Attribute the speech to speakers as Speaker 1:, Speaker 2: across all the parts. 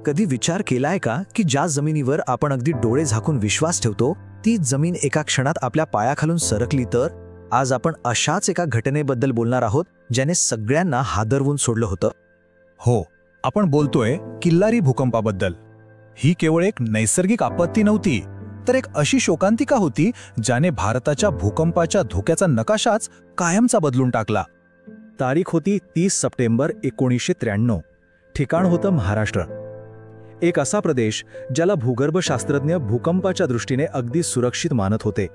Speaker 1: कधी विचार केलाय का की ज्या जमिनीवर आपण अगदी डोळे झाकून विश्वास ठेवतो ती जमीन एका क्षणात आपल्या पायाखालून सरकली तर? आज आपण अशाच एका घटनेबद्दल बोलणार आहोत ज्याने सगळ्यांना हादरवून सोडलं होतं.
Speaker 2: हो, आपण बोलतोय किल्लारी भूकंपाबद्दल. ही केवळ एक नैसर्गिक आपत्ती नव्हती, तर एक अशी शोकांतिका होती ज्याने भारताच्या भूकंपाच्या धोक्याचा नकाशाच कायमचा बदलून टाकला.
Speaker 1: तारीख होती 30 सप्टेंबर 1993. ठिकाण होतं महाराष्ट्र. एक असा प्रदेश ज्याला भूगर्भशास्त्रज्ञ भूकंपाच्या दृष्टीने अगदी सुरक्षित मानत होते.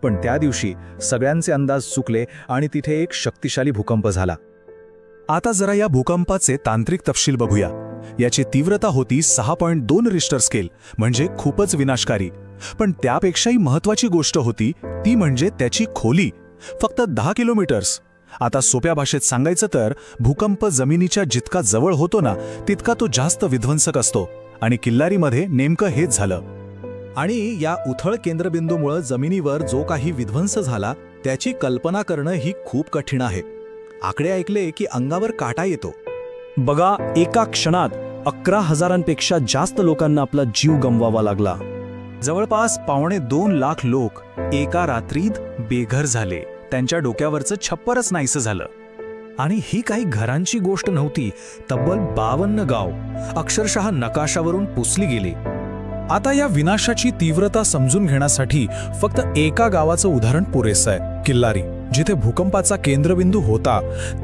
Speaker 1: पण त्या दिवशी सगळ्यांचे अंदाज चुकले आणि तिथे एक शक्तिशाली भूकंप झाला.
Speaker 2: आता जरा या भूकंपाचे तांत्रिक तपशील बघूया. याची तीव्रता होती 6.2 रिश्टर स्केल, म्हणजे खूपच विनाशकारी. पण त्यापेक्षाही महत्त्वाची गोष्ट होती ती म्हणजे त्याची खोली, फक्त 10 किलोमीटर्स. आता सोप्या भाषेत सांगायचं तर भूकंप जमिनीच्या जितका जवळ होतो ना तितका तो जास्त विध्वंसक असतो, आणि किल्लारीमध्ये नेमकं हेच झालं. आणि या उथळ केंद्रबिंदूमुळे जमिनीवर जो काही विध्वंस झाला त्याची कल्पना करणं ही खूप कठीण आहे. आकडे ऐकले की अंगावर काटा येतो.
Speaker 3: बघा, एका क्षणात 11,000पेक्षा जास्त लोकांना आपला जीव गमवावा लागला.
Speaker 2: जवळपास 2.25 लाख लोक एका रात्रीत बेघर झाले. त्यांच्या डोक्यावरचं छप्परच नाहीसं झालं.
Speaker 1: आणि ही काही घरांची गोष्ट नव्हती, तब्बल 52 गाव अक्षरशः नकाशावरून पुसली गेली.
Speaker 2: आता या विनाशाची तीव्रता समजून घेण्यासाठी फक्त एका गावाचं उदाहरण पुरेसं आहे. किल्लारी, जिथे भूकंपाचा केंद्रबिंदू होता,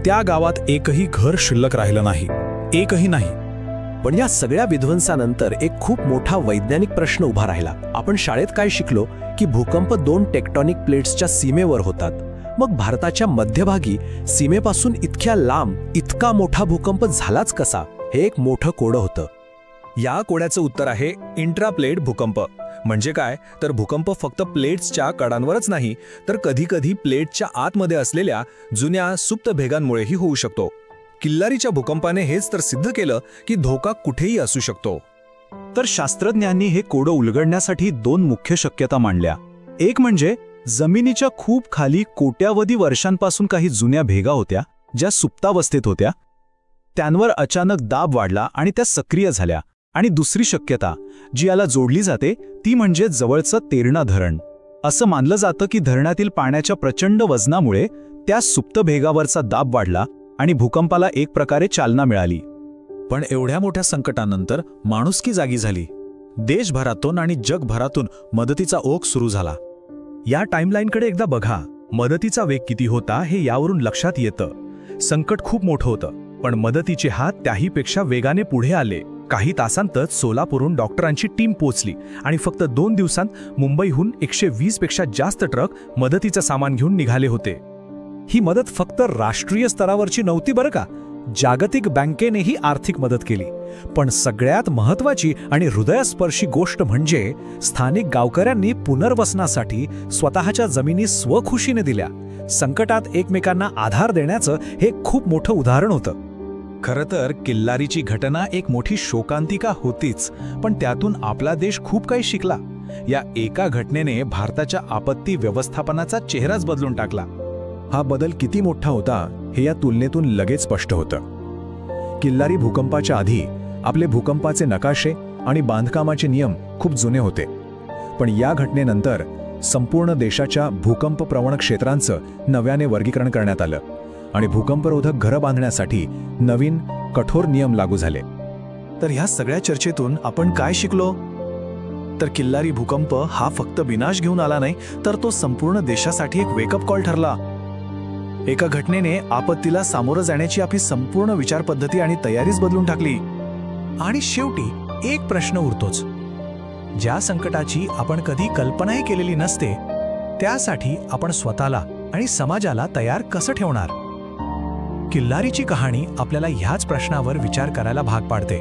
Speaker 2: त्या गावात एकही घर शिल्लक राहिलं नाही. एकही नाही.
Speaker 3: पण या सगळ्या विध्वंसानंतर एक खूप मोठा वैज्ञानिक प्रश्न उभा राहिला. आपण शाळेत काय शिकलो की भूकंप 2 टेक्टॉनिक प्लेट्सच्या सीमेवर होतात. मग भारताच्या मध्यभागी सीमेपासून इतक्या लांब इतका मोठा भूकंप झालाच कसा? हे एक मोठं कोडं होतं.
Speaker 2: या कोड्याचं उत्तर आहे इंट्राप्लेट भूकंप. म्हणजे काय तर भूकंप फक्त प्लेट्सच्या कडांवरच नाही, तर कधीकधी प्लेटच्या आतमध्ये असलेल्या जुन्या सुप्त भेगांमुळेही होऊ शकतो. किल्लारीच्या भूकंपाने हेच तर सिद्ध केलं की धोका कुठेही असू शकतो.
Speaker 3: तर शास्त्रज्ञांनी हे कोडं उलगडण्यासाठी 2 मुख्य शक्यता मांडल्या. एक म्हणजे जमिनीच्या खूप खाली कोट्यावधी वर्षांपासून काही जुन्या भेगा होत्या ज्या सुप्तावस्थेत होत्या. त्यांवर अचानक दाब वाढला आणि त्या सक्रिय झाल्या. आणि दुसरी शक्यता जी याला जोडली जाते ती म्हणजे जवळचं तेरणा धरण. असं मानलं जातं की धरणातील पाण्याच्या प्रचंड वजनामुळे त्या सुप्त भेगावरचा दाब वाढला आणि भूकंपाला एक प्रकारे चालना मिळाली.
Speaker 2: पण एवढ्या मोठ्या संकटानंतर माणुसकी जागी झाली. देशभरातून आणि जगभरातून मदतीचा ओघ सुरू झाला.
Speaker 1: या टाइमलाईनकडे एकदा बघा. मदतीचा वेग किती होता हे यावरून लक्षात येतं. संकट खूप मोठं होतं, पण मदतीचे हात त्याहीपेक्षा वेगाने पुढे आले. काही तासांतच सोलापूरहून डॉक्टरांची टीम पोहोचली आणि फक्त 2 दिवसांत मुंबईहून 120 पेक्षा जास्त ट्रक मदतीचं सामान घेऊन निघाले होते. ही मदत फक्त राष्ट्रीय स्तरावरची नव्हती बरं का. जागतिक बँकेनेही आर्थिक मदत केली. पण सगळ्यात महत्त्वाची आणि हृदयस्पर्शी गोष्ट म्हणजे स्थानिक गावकऱ्यांनी पुनर्वसनासाठी स्वतःच्या जमिनी स्वखुशीने दिल्या. संकटात एकमेकांना आधार देण्याचं हे खूप मोठं उदाहरण होतं.
Speaker 2: खरं तर किल्लारीची घटना एक मोठी शोकांतिका होतीच, पण त्यातून आपला देश खूप काही शिकला. या एका घटनेने भारताच्या आपत्ती व्यवस्थापनाचा चेहराच बदलून टाकला.
Speaker 1: हा बदल किती मोठा होता हे या तुलनेतून लगेच स्पष्ट होतं. किल्लारी भूकंपाच्या आधी आपले भूकंपाचे नकाशे आणि बांधकामाचे नियम खूप जुने होते. पण या घटनेनंतर संपूर्ण देशाच्या भूकंपप्रवण क्षेत्रांचं नव्याने वर्गीकरण करण्यात आलं आणि भूकंपरोधक घरं बांधण्यासाठी नवीन कठोर नियम लागू झाले. तर ह्या सगळ्या चर्चेतून आपण काय शिकलो? तर किल्लारी भूकंप हा फक्त विनाश घेऊन आला नाही, तर तो संपूर्ण देशासाठी एक वेकअप कॉल ठरला. एका घटनेने आपत्तीला सामोरं जाण्याची आपली संपूर्ण विचारपद्धती आणि तयारीच बदलून टाकली. आणि शेवटी एक प्रश्न उरतोच. ज्या संकटाची आपण कधी कल्पनाही केलेली नसते, त्यासाठी आपण स्वतःला आणि समाजाला तयार कसं ठेवणार? किल्लारीची कहाणी आपल्याला ह्याच प्रश्नावर विचार करायला भाग पाडते.